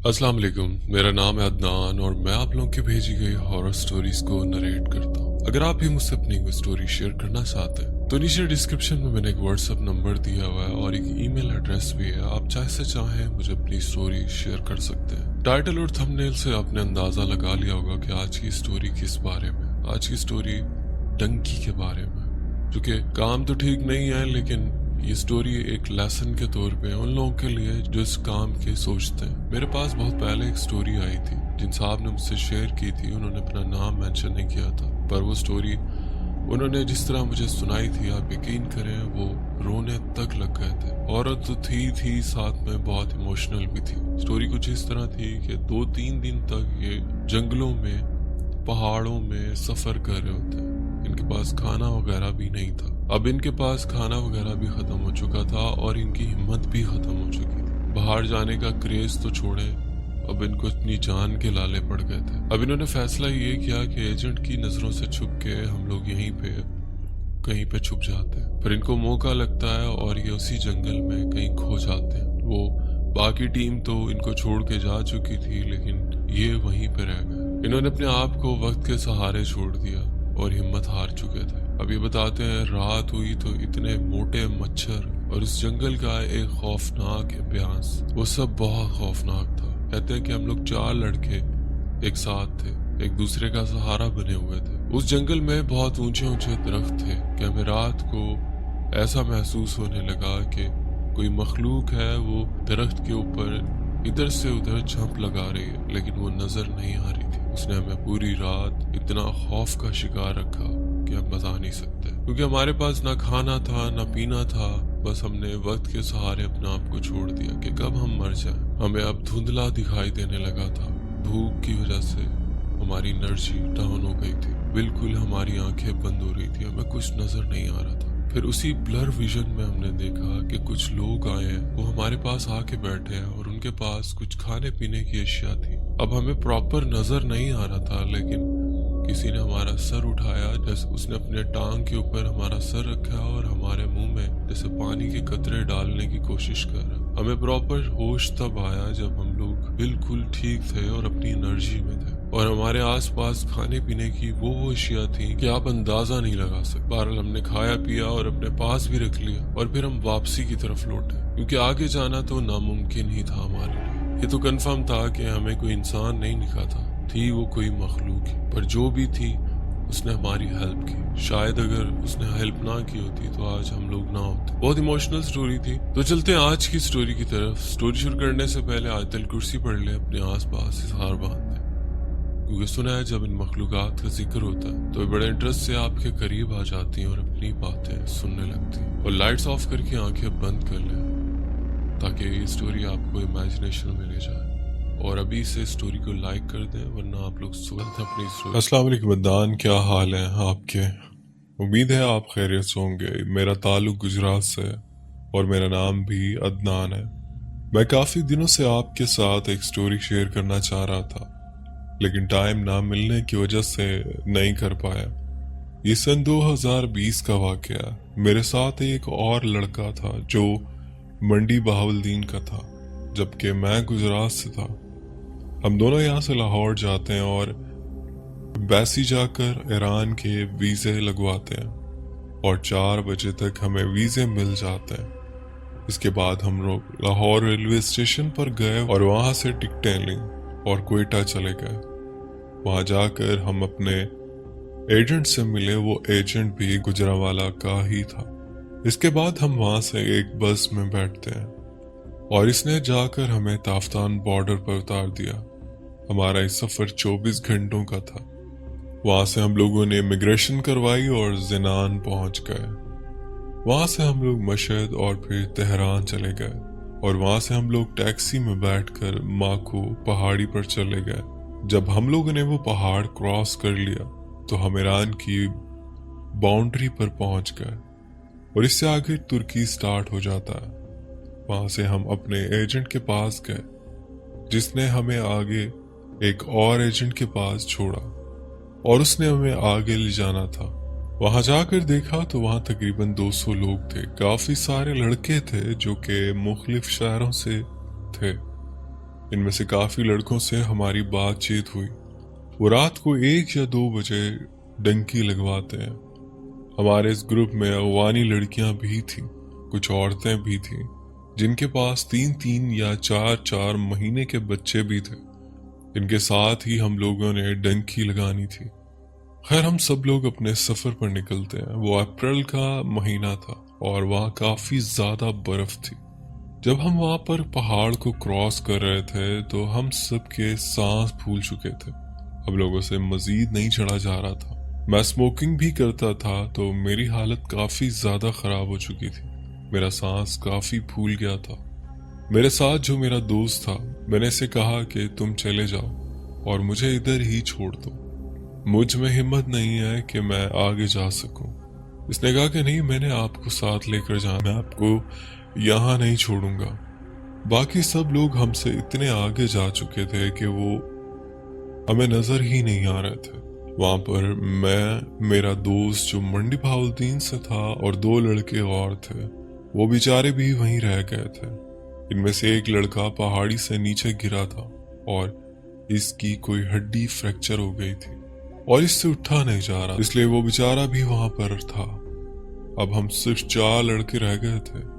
अस्सलाम वालेकुम। मेरा नाम है अदनान और मैं आप लोगों की भेजी गई हॉरर स्टोरीज को नरेट करता हूँ। अगर आप भी मुझसे अपनी कोई स्टोरी शेयर करना चाहते हैं तो नीचे डिस्क्रिप्शन में मैंने एक व्हाट्सएप नंबर दिया हुआ है और एक ईमेल एड्रेस भी है। आप जैसे चाहें मुझे अपनी स्टोरी शेयर कर सकते हैं। टाइटल और थंबनेल से आपने अंदाजा लगा लिया होगा कि आज की स्टोरी किस बारे में। आज की स्टोरी डंकी के बारे में, जो कि काम तो ठीक नहीं है, लेकिन ये स्टोरी एक लेसन के तौर पे उन लोगों के लिए जो इस काम के सोचते हैं। मेरे पास बहुत पहले एक स्टोरी आई थी जिन साहब ने मुझसे शेयर की थी। उन्होंने अपना नाम मेंशन नहीं किया था, पर वो स्टोरी उन्होंने जिस तरह मुझे सुनाई थी, आप यकीन करें वो रोने तक लग गए थे। औरत तो थी साथ में बहुत इमोशनल भी थी। स्टोरी कुछ इस तरह थी कि 2-3 दिन तक ये जंगलों में, पहाड़ों में सफर कर रहे होते। इनके पास खाना वगैरह भी नहीं था। अब इनके पास खाना वगैरह भी खत्म हो चुका था और इनकी हिम्मत भी खत्म हो चुकी थी। बाहर जाने का क्रेज तो छोड़े, अब इनको अपनी जान के लाले पड़ गए थे। अब इन्होंने फैसला ये किया कि एजेंट की नजरों से छुप के हम लोग यहीं पे कहीं पे छुप जाते हैं। फिर इनको मौका लगता है और ये उसी जंगल में कहीं खो जाते हैं। वो बाकी टीम तो इनको छोड़ के जा चुकी थी, लेकिन ये वहीं पे रह गए। इन्होंने अपने आप को वक्त के सहारे छोड़ दिया और हिम्मत हार चुके थे। अब ये बताते हैं रात हुई तो इतने मोटे मच्छर और इस जंगल का एक खौफनाक एम्बियंस, वो सब बहुत खौफनाक था। कहते हैं कि हम लोग 4 लड़के एक साथ थे, एक दूसरे का सहारा बने हुए थे। उस जंगल में बहुत ऊंचे ऊंचे दरख्त थे कि हमें रात को ऐसा महसूस होने लगा कि कोई मखलूक है वो दरख्त के ऊपर इधर से उधर झंप लगा रही है, लेकिन वो नजर नहीं आ रही थी। उसने हमें पूरी रात इतना खौफ का शिकार रखा कि हम बता नहीं सकते, क्योंकि हमारे पास ना खाना था ना पीना था। बस हमने वक्त के सहारे अपने आप को छोड़ दिया कि कब हम मर जाएं। हमें अब धुंधला दिखाई देने लगा था। भूख की वजह से हमारी एनर्जी डाउन हो गई थी, बिल्कुल हमारी आंखें बंद हो रही थी, हमें कुछ नजर नहीं आ रहा था। फिर उसी ब्लर विजन में हमने देखा कि कुछ लोग आए हैं, वो हमारे पास आके बैठे हैं और उनके पास कुछ खाने पीने की अशिया थी। अब हमें प्रॉपर नजर नहीं आ रहा था, लेकिन किसी ने हमारा सर उठाया, जैसे उसने अपने टांग के ऊपर हमारा सर रखा और हमारे मुंह में जैसे पानी के कतरे डालने की कोशिश कर रहा। हमें प्रॉपर होश तब आया जब हम लोग बिल्कुल ठीक थे और अपनी एनर्जी में थे और हमारे आसपास खाने पीने की वो अशिया थी कि आप अंदाजा नहीं लगा सकते। बहरहाल हमने खाया पिया और अपने पास भी रख लिया और फिर हम वापसी की तरफ लौटे, क्योंकि आगे जाना तो नामुमकिन ही था हमारे लिए। ये तो कंफर्म था कि हमें कोई इंसान नहीं दिखा था, थी वो कोई मखलूक ही। पर जो भी थी उसने हमारी हेल्प की। शायद अगर उसने हेल्प ना की होती तो आज हम लोग ना होते। बहुत इमोशनल स्टोरी थी। तो चलते हैं आज की स्टोरी की तरफ। स्टोरी शुरू करने से पहले आयतल कुर्सी पढ़ ले, अपने आसपास इजहार बांध ले, क्योंकि सुना है जब इन मखलूकात का जिक्र होता है तो बड़े इंटरेस्ट से आपके करीब आ जाती हैं और अपनी बातें सुनने लगती हैं। और लाइट्स ऑफ करके आंखें बंद कर ले ताकि ये स्टोरी आपको इमेजिनेशन में ले जाए। और अभी से स्टोरी को लाइक कर दें, वरना आप लोग सुनते हैं अपनी स्टोरी। अस्सलाम वालेकुम अदनान, क्या हाल है आपके? उम्मीद है आप खैरियत से होंगे। मेरा ताल्लुक गुजरात से है और मेरा नाम भी अदनान है। मैं काफ़ी दिनों से आपके साथ एक स्टोरी शेयर करना चाह रहा था, लेकिन टाइम ना मिलने की वजह से नहीं कर पाया। ये सन 2020 का वाकया। मेरे साथ एक और लड़का था जो मंडी बहावलदीन का था, जबकि मैं गुजरात से था। हम दोनों यहाँ से लाहौर जाते हैं और एम्बेसी जाकर ईरान के वीज़े लगवाते हैं और 4 बजे तक हमें वीज़े मिल जाते हैं। इसके बाद हम लोग लाहौर रेलवे स्टेशन पर गए और वहाँ से टिकटें ली और क्वेटा चले गए। वहाँ जाकर हम अपने एजेंट से मिले। वो एजेंट भी गुजरांवाला का ही था। इसके बाद हम वहाँ से एक बस में बैठते हैं और इसने जाकर हमें ताफ्तान बॉर्डर पर उतार दिया। हमारा ये सफ़र 24 घंटों का था। वहाँ से हम लोगों ने इमिग्रेशन करवाई और ज़िनान पहुँच गए। वहाँ से हम लोग मशहद और फिर तेहरान चले गए और वहाँ से हम लोग टैक्सी में बैठकर माखू पहाड़ी पर चले गए। जब हम लोगों ने वो पहाड़ क्रॉस कर लिया तो हम ईरान की बाउंड्री पर पहुँच गए और इससे आगे तुर्की स्टार्ट हो जाता है। वहाँ से हम अपने एजेंट के पास गए, जिसने हमें आगे एक और एजेंट के पास छोड़ा और उसने हमें आगे ले जाना था। वहां जाकर देखा तो वहां तकरीबन 200 लोग थे। काफी सारे लड़के थे जो कि मुख्तलिफ शहरों से थे। इनमें से काफ़ी लड़कों से हमारी बातचीत हुई। वो रात को 1 या 2 बजे डंकी लगवाते हैं। हमारे इस ग्रुप में अफगानी लड़कियां भी थीं, कुछ औरतें भी थीं जिनके पास 3-3 या 4-4 महीने के बच्चे भी थे। इनके साथ ही हम लोगों ने डंकी लगानी थी। खैर, हम सब लोग अपने सफ़र पर निकलते हैं। वो अप्रैल का महीना था और वहाँ काफ़ी ज़्यादा बर्फ़ थी। जब हम वहाँ पर पहाड़ को क्रॉस कर रहे थे तो हम सब के सांस फूल चुके थे। हम लोगों से मज़ीद नहीं चढ़ा जा रहा था। मैं स्मोकिंग भी करता था तो मेरी हालत काफ़ी ज़्यादा ख़राब हो चुकी थी। मेरा सांस काफ़ी फूल गया था। मेरे साथ जो मेरा दोस्त था, मैंने इसे कहा कि तुम चले जाओ और मुझे इधर ही छोड़ दो, मुझ में हिम्मत नहीं है कि मैं आगे जा सकूं। इसने कहा कि नहीं, मैंने आपको साथ लेकर जाना, मैं आपको यहाँ नहीं छोड़ूंगा। बाकी सब लोग हमसे इतने आगे जा चुके थे कि वो हमें नजर ही नहीं आ रहे थे। वहां पर मैं, मेरा दोस्त जो मंडी बहाउद्दीन से था और 2 लड़के और थे, वो बेचारे भी वहीं रह गए थे। इनमें से एक लड़का पहाड़ी से नीचे गिरा था और इसकी कोई हड्डी फ्रैक्चर हो गई थी और इससे उठा नहीं जा रहा, इसलिए वो बेचारा भी वहां पर था। अब हम सिर्फ 4 लड़के रह गए थे।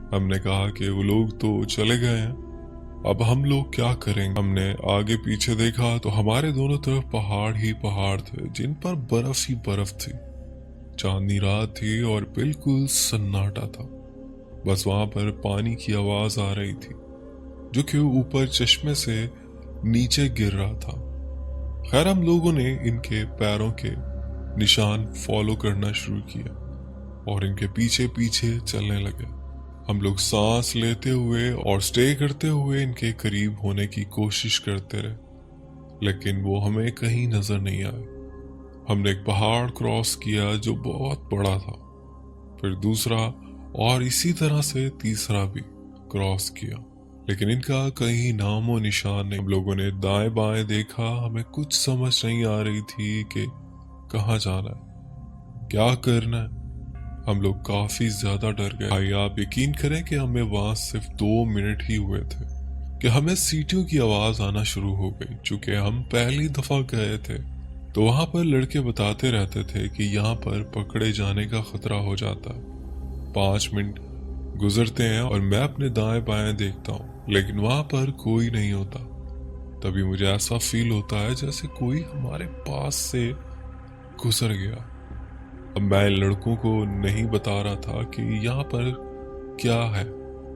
हमने कहा कि वो लोग तो चले गए हैं, अब हम लोग क्या करेंगे। हमने आगे पीछे देखा तो हमारे दोनों तरफ पहाड़ ही पहाड़ थे जिन पर बर्फ ही बर्फ थी। चांदनी रात थी और बिल्कुल सन्नाटा था। बस वहां पर पानी की आवाज आ रही थी जो कि ऊपर चश्मे से नीचे गिर रहा था। खैर, हम लोगों ने इनके पैरों के निशान फॉलो करना शुरू किया और इनके पीछे पीछे चलने लगे। हम लोग सांस लेते हुए और स्टे करते हुए इनके करीब होने की कोशिश करते रहे, लेकिन वो हमें कहीं नजर नहीं आए। हमने एक पहाड़ क्रॉस किया जो बहुत बड़ा था, फिर दूसरा और इसी तरह से तीसरा भी क्रॉस किया, लेकिन इनका कहीं नामो निशान नहीं। हम लोगों ने दाएं बाएं देखा, हमें कुछ समझ नहीं आ रही थी कि कहाँ जाना है, क्या करना है। हम लोग काफी ज्यादा डर गए। भाई, आप यकीन करें कि हमें वहां सिर्फ 2 मिनट ही हुए थे कि हमें सीटियों की आवाज आना शुरू हो गई। चूंकि हम पहली दफा गए थे तो वहां पर लड़के बताते रहते थे कि यहाँ पर पकड़े जाने का खतरा हो जाता है। 5 मिनट गुजरते हैं और मैं अपने दाएं बाएं देखता हूँ, लेकिन वहां पर कोई नहीं होता। तभी मुझे ऐसा फील होता है जैसे कोई हमारे पास से गुजर गया। अब मैं लड़कों को नहीं बता रहा था कि यहाँ पर क्या है,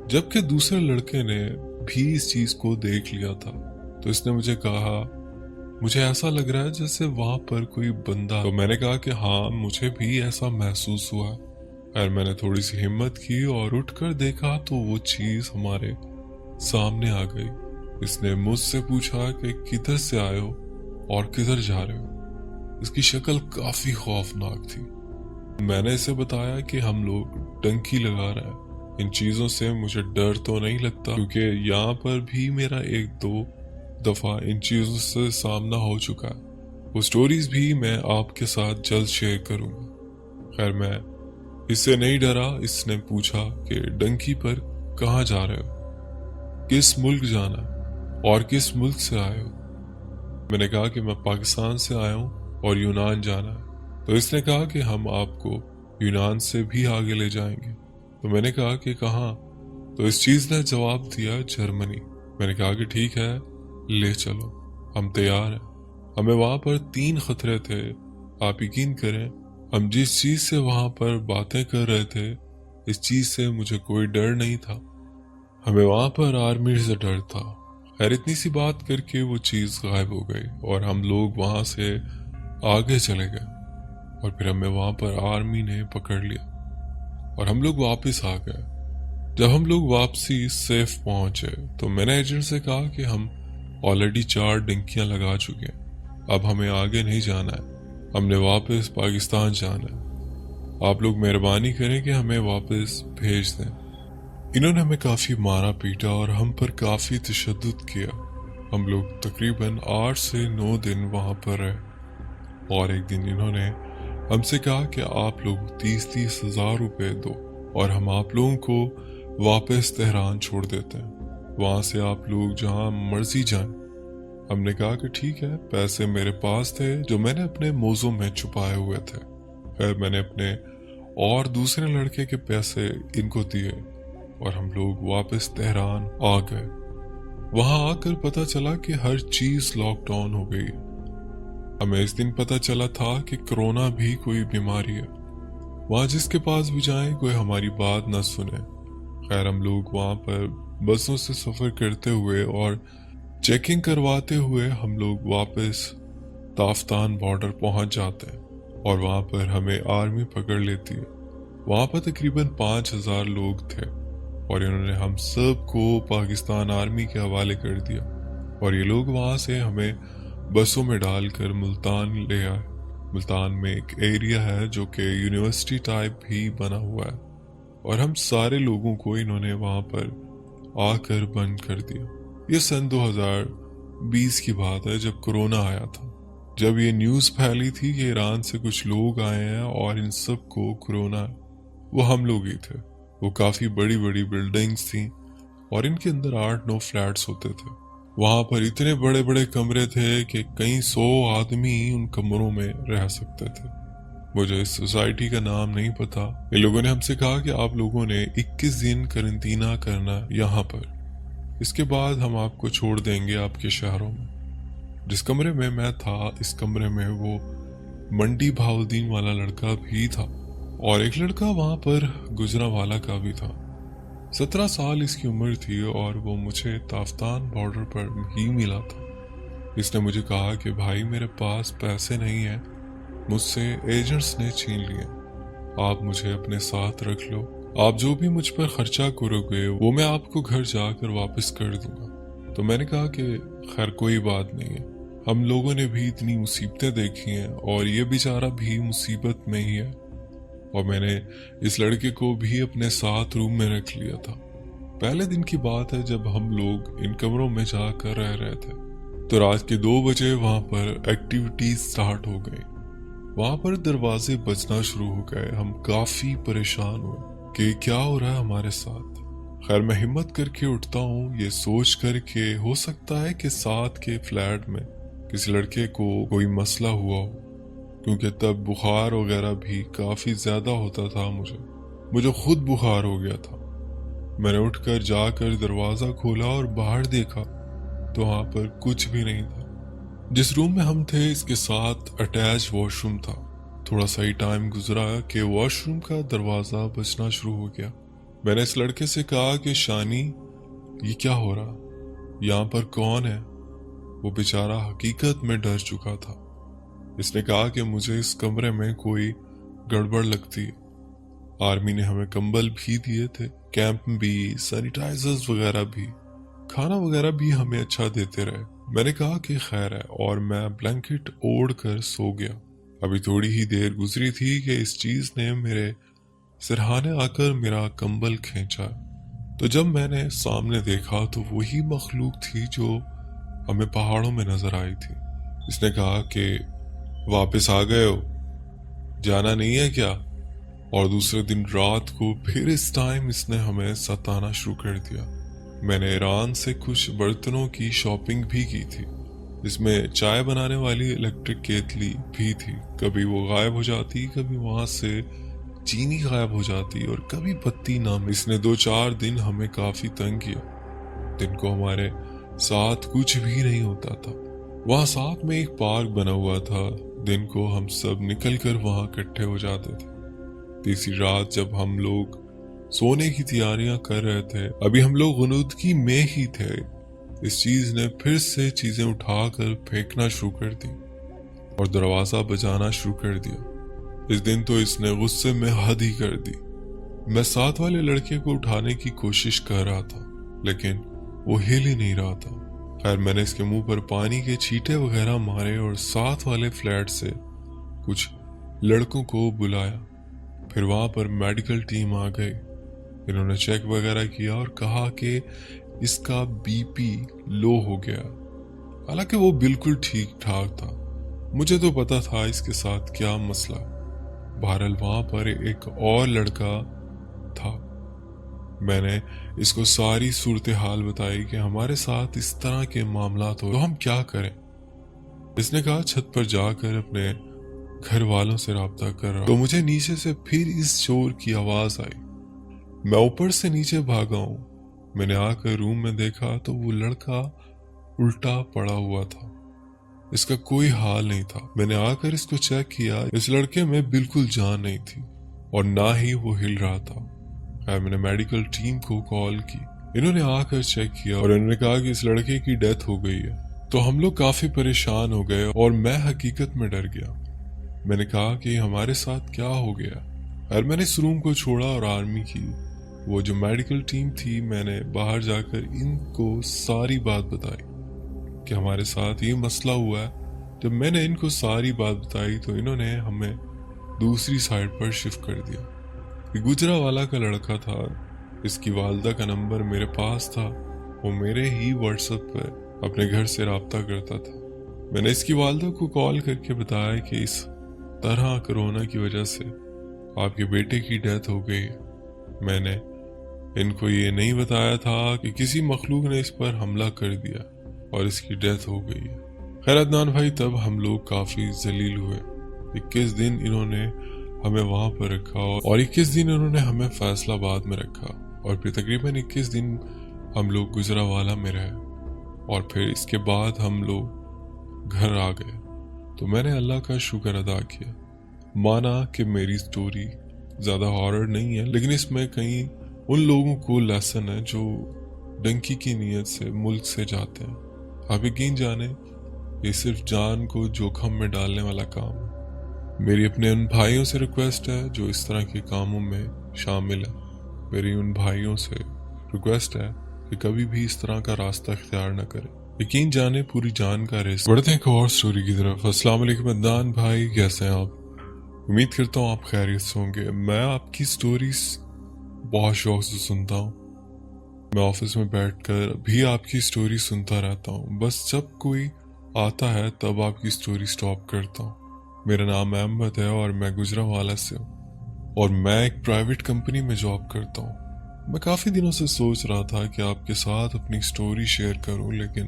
जबकि दूसरे लड़के ने भी इस चीज को देख लिया था। तो इसने मुझे कहा, मुझे ऐसा लग रहा है जैसे वहां पर कोई बंदा। तो मैंने कहा कि हाँ, मुझे भी ऐसा महसूस हुआ। और मैंने थोड़ी सी हिम्मत की और उठकर देखा तो वो चीज हमारे सामने आ गई। इसने मुझसे पूछा कि किधर से आए हो और किधर जा रहे हो। इसकी शक्ल काफी खौफनाक थी। मैंने इसे बताया कि हम लोग डंकी लगा रहे हैं। इन चीजों से मुझे डर तो नहीं लगता, क्योंकि यहाँ पर भी मेरा 1-2 दफा इन चीजों से सामना हो चुका है। वो स्टोरीज भी मैं आपके साथ जल्द शेयर करूंगा। खैर, मैं इससे नहीं डरा। इसने पूछा कि डंकी पर कहाँ जा रहे हो, किस मुल्क जाना और किस मुल्क से आए हो। मैंने कहा कि मैं पाकिस्तान से आया हूँ और यूनान जाना है। तो इसने कहा कि हम आपको यूनान से भी आगे ले जाएंगे। तो मैंने कहा कि कहाँ। तो इस चीज ने जवाब दिया, जर्मनी। मैंने कहा कि ठीक है, ले चलो, हम तैयार हैं। हमें वहां पर 3 खतरे थे। आप यकीन करें, हम जिस चीज से वहां पर बातें कर रहे थे, इस चीज से मुझे कोई डर नहीं था। हमें वहां पर आर्मी से डर था। खैर, इतनी सी बात करके वो चीज गायब हो गई और हम लोग वहां से आगे चले गए। और फिर हमें वहां पर आर्मी ने पकड़ लिया और हम लोग वापस आ गए। जब हम लोग वापसी सेफ पहुंचे तो मैंने एजेंट से कहा कि हम ऑलरेडी 4 डंकियां लगा चुके हैं, अब हमें आगे नहीं जाना है, हमने वापस पाकिस्तान जाना है। आप लोग मेहरबानी करें कि हमें वापस भेज दें। इन्होंने हमें काफी मारा पीटा और हम पर काफी तशद्दुद किया। हम लोग तकरीबन 8 से 9 दिन वहां पर रहे और एक दिन इन्होंने हमसे कहा कि आप लोग 30-30 हज़ार रुपए दो और हम आप लोगों को वापस तेहरान छोड़ देते हैं। वहाँ से आप लोग जहाँ मर्जी जाएं। हमने कहा कि ठीक है। पैसे मेरे पास थे जो मैंने अपने मोज़ों में छुपाए हुए थे। फिर मैंने अपने और दूसरे लड़के के पैसे इनको दिए और हम लोग वापस तेहरान आ गए। वहां आकर पता चला कि हर चीज लॉकडाउन हो गई। हमें इस दिन पता चला था कि कोरोना भी कोई बीमारी है। वहां जिसके पास भी जाएं कोई हमारी बात न सुने। खैर हम लोग वहां पर बसों से सफर करते हुए और चेकिंग करवाते हुए हम लोग वापस ताफ्तान बॉर्डर पहुंच जाते हैं और वहां पर हमें आर्मी पकड़ लेती है। वहां पर तकरीबन 5000 लोग थे और इन्होंने हम सब को पाकिस्तान आर्मी के हवाले कर दिया और ये लोग वहां से हमें बसों में डालकर मुल्तान ले आए। मुल्तान में एक एरिया है जो कि यूनिवर्सिटी टाइप भी बना हुआ है और हम सारे लोगों को इन्होंने वहां पर आकर बंद कर दिया। ये सन 2020 की बात है जब कोरोना आया था। जब ये न्यूज़ फैली थी कि ईरान से कुछ लोग आए हैं और इन सब को कोरोना है, वो हम लोग ही थे। वो काफ़ी बड़ी बड़ी बिल्डिंग्स थी और इनके अंदर 8-9 फ्लैट्स होते थे। वहाँ पर इतने बड़े बड़े कमरे थे कि कई 100 आदमी उन कमरों में रह सकते थे। मुझे इस सोसाइटी का नाम नहीं पता। इन लोगों ने हमसे कहा कि आप लोगों ने 21 दिन करंटीना करना यहाँ पर, इसके बाद हम आपको छोड़ देंगे आपके शहरों में। जिस कमरे में मैं था, इस कमरे में वो मंडी भाउद्दीन वाला लड़का भी था और एक लड़का वहां पर गुजरावाला का भी था। 17 साल इसकी उम्र थी और वो मुझे ताफ्तान बॉर्डर पर ही मिला था। इसने मुझे कहा कि भाई मेरे पास पैसे नहीं है, मुझसे एजेंट्स ने छीन लिए, आप मुझे अपने साथ रख लो, आप जो भी मुझ पर खर्चा करोगे वो मैं आपको घर जाकर वापस कर दूंगा। तो मैंने कहा कि खैर कोई बात नहीं है, हम लोगों ने भी इतनी मुसीबतें देखी हैं और ये बेचारा भी मुसीबत में ही है। और मैंने इस लड़के को भी अपने साथ रूम में रख लिया था। पहले दिन की बात है जब हम लोग इन कमरों में जाकर रह रहे थे तो रात के 2 बजे वहां पर एक्टिविटीज स्टार्ट हो गई। वहां पर दरवाजे बजना शुरू हो गए। हम काफी परेशान हुए कि क्या हो रहा है हमारे साथ। खैर मैं हिम्मत करके उठता हूँ ये सोच कर के हो सकता है कि साथ के फ्लैट में किसी लड़के को कोई मसला हुआ हो, क्योंकि तब बुखार वगैरह भी काफी ज्यादा होता था। मुझे खुद बुखार हो गया था। मैंने उठकर जाकर दरवाजा खोला और बाहर देखा तो वहां पर कुछ भी नहीं था। जिस रूम में हम थे इसके साथ अटैच वॉशरूम था। थोड़ा सा ही टाइम गुजरा कि वॉशरूम का दरवाजा बजना शुरू हो गया। मैंने इस लड़के से कहा कि शानी ये क्या हो रहा, यहाँ पर कौन है? वो बेचारा हकीकत में डर चुका था। इसने कहा कि मुझे इस कमरे में कोई गड़बड़ लगती है। आर्मी ने हमें कंबल भी दिए थे, कैंप भी, सैनिटाइजर्स वगैरह भी, खाना वगैरह भी हमें अच्छा देते रहे। मैंने कहा कि खैर है और मैं ब्लैंकेट ओढ़ कर सो गया। अभी थोड़ी ही देर गुजरी थी कि इस चीज ने मेरे सिरहाने आकर मेरा कंबल खींचा। तो जब मैंने सामने देखा तो वही मखलूक थी जो हमें पहाड़ों में नजर आई थी। इसने कहा कि वापस आ गए हो, जाना नहीं है क्या? और दूसरे दिन रात को फिर इस टाइम इसने हमें सताना शुरू कर दिया। मैंने ईरान से कुछ बर्तनों की शॉपिंग भी की थी। इसमें चाय बनाने वाली इलेक्ट्रिक केतली भी थी। कभी वो गायब हो जाती, कभी वहां से चीनी गायब हो जाती और कभी बत्ती ना। इसने 2-4 दिन हमें काफी तंग किया। दिन को हमारे साथ कुछ भी नहीं होता था। वहां साथ में एक पार्क बना हुआ था। दिन को हम सब निकल कर वहां इकट्ठे हो जाते थे। तीसरी रात जब हम लोग सोने की तैयारियां कर रहे थे, अभी हम लोग गुनूदगी में ही थे, इस चीज ने फिर से चीजें उठाकर फेंकना शुरू कर दी और दरवाजा बजाना शुरू कर दिया। इस दिन तो इसने गुस्से में हद ही कर दी। मैं साथ वाले लड़के को उठाने की कोशिश कर रहा था लेकिन वो हिल ही नहीं रहा था। खैर मैंने इसके मुंह पर पानी के छींटे वगैरह मारे और साथ वाले फ्लैट से कुछ लड़कों को बुलाया। फिर वहां पर मेडिकल टीम आ गई। इन्होंने चेक वगैरह किया और कहा कि इसका बीपी लो हो गया। हालांकि वो बिल्कुल ठीक ठाक था। मुझे तो पता था इसके साथ क्या मसला। बहरहाल वहां पर एक और लड़का था میں نے اس کو ساری صورتحال بتائی کہ ہمارے ساتھ اس طرح کے معاملات ہو تو ہم کیا کریں۔ اس نے کہا چھت پر جا کر اپنے گھر والوں سے رابطہ کر رہا تو مجھے نیچے سے پھر اس شور کی آواز آئی۔ میں اوپر سے نیچے بھاگا ہوں۔ میں نے آ کر روم میں دیکھا تو وہ لڑکا الٹا پڑا ہوا تھا، اس کا کوئی حال نہیں تھا۔ میں نے آ کر اس کو چیک کیا، اس لڑکے میں بالکل جان نہیں تھی اور نہ ہی وہ ہل رہا تھا۔ میں نے میڈیکل ٹیم کو کال کی، انہوں نے آ کر چیک کیا اور انہوں نے کہا کہ اس لڑکے کی ڈیتھ ہو گئی ہے۔ تو ہم لوگ کافی پریشان ہو گئے اور میں حقیقت میں ڈر گیا۔ میں نے کہا کہ ہمارے ساتھ کیا ہو گیا، اور میں نے اس روم کو چھوڑا اور آرمی کی وہ جو میڈیکل ٹیم تھی، میں نے باہر جا کر ان کو ساری بات بتائی کہ ہمارے ساتھ یہ مسئلہ ہوا ہے۔ جب میں نے ان کو ساری بات بتائی تو انہوں نے ہمیں دوسری سائڈ پر شفٹ کر دیا۔ یہ گجرانوالہ کا لڑکا تھا، اس کی والدہ کا نمبر میرے پاس تھا، وہ میرے ہی واٹس ایپ پہ اپنے گھر سے رابطہ کرتا تھا۔ میں نے اس کی والدہ کو کال کر کے بتایا کہ اس طرح کرونا کی وجہ سے آپ کے بیٹے کی ڈیتھ ہو گئی ہے۔ میں نے ان کو یہ نہیں بتایا تھا کہ کسی مخلوق نے اس پر حملہ کر دیا اور اس کی ڈیتھ ہو گئی ہے۔ خیر عدنان بھائی، تب ہم لوگ کافی ذلیل ہوئے۔ 21 دن انہوں نے ہمیں وہاں پر رکھا اور 21 دن انہوں نے ہمیں فیصل آباد میں رکھا، اور پھر تقریباً 21 دن ہم لوگ گجرانوالہ میں رہے، اور پھر اس کے بعد ہم لوگ گھر آ گئے۔ تو میں نے اللہ کا شکر ادا کیا، مانا کہ میری سٹوری زیادہ ہارر نہیں ہے، لیکن اس میں کئی ان لوگوں کو لیسن ہے جو ڈنکی کی نیت سے ملک سے جاتے ہیں۔ آپ یقین جانیں، یہ صرف جان کو جوخم میں ڈالنے والا کام ہے۔ میری اپنے ان بھائیوں سے ریکویسٹ ہے جو اس طرح کے کاموں میں شامل ہیں، میری ان بھائیوں سے ریکویسٹ ہے کہ کبھی بھی اس طرح کا راستہ اختیار نہ کریں۔ یقین جانے پوری جان کا رسک۔ بڑھتے ہیں ایک اور سٹوری کی طرف۔ السلام علیکم عدنان بھائی، کیسے ہیں آپ؟ امید کرتا ہوں آپ خیریت سے ہوں گے۔ میں آپ کی سٹوریز بہت شوق سے سنتا ہوں، میں آفس میں بیٹھ کر بھی آپ کی سٹوری سنتا رہتا ہوں، بس جب کوئی آتا ہے تب آپ کی سٹوری سٹاپ کرتا ہوں۔ میرا نام احمد ہے اور میں گجرانوالہ سے ہوں، اور میں ایک پرائیویٹ کمپنی میں جاب کرتا ہوں۔ میں کافی دنوں سے سوچ رہا تھا کہ آپ کے ساتھ اپنی سٹوری شیئر کروں، لیکن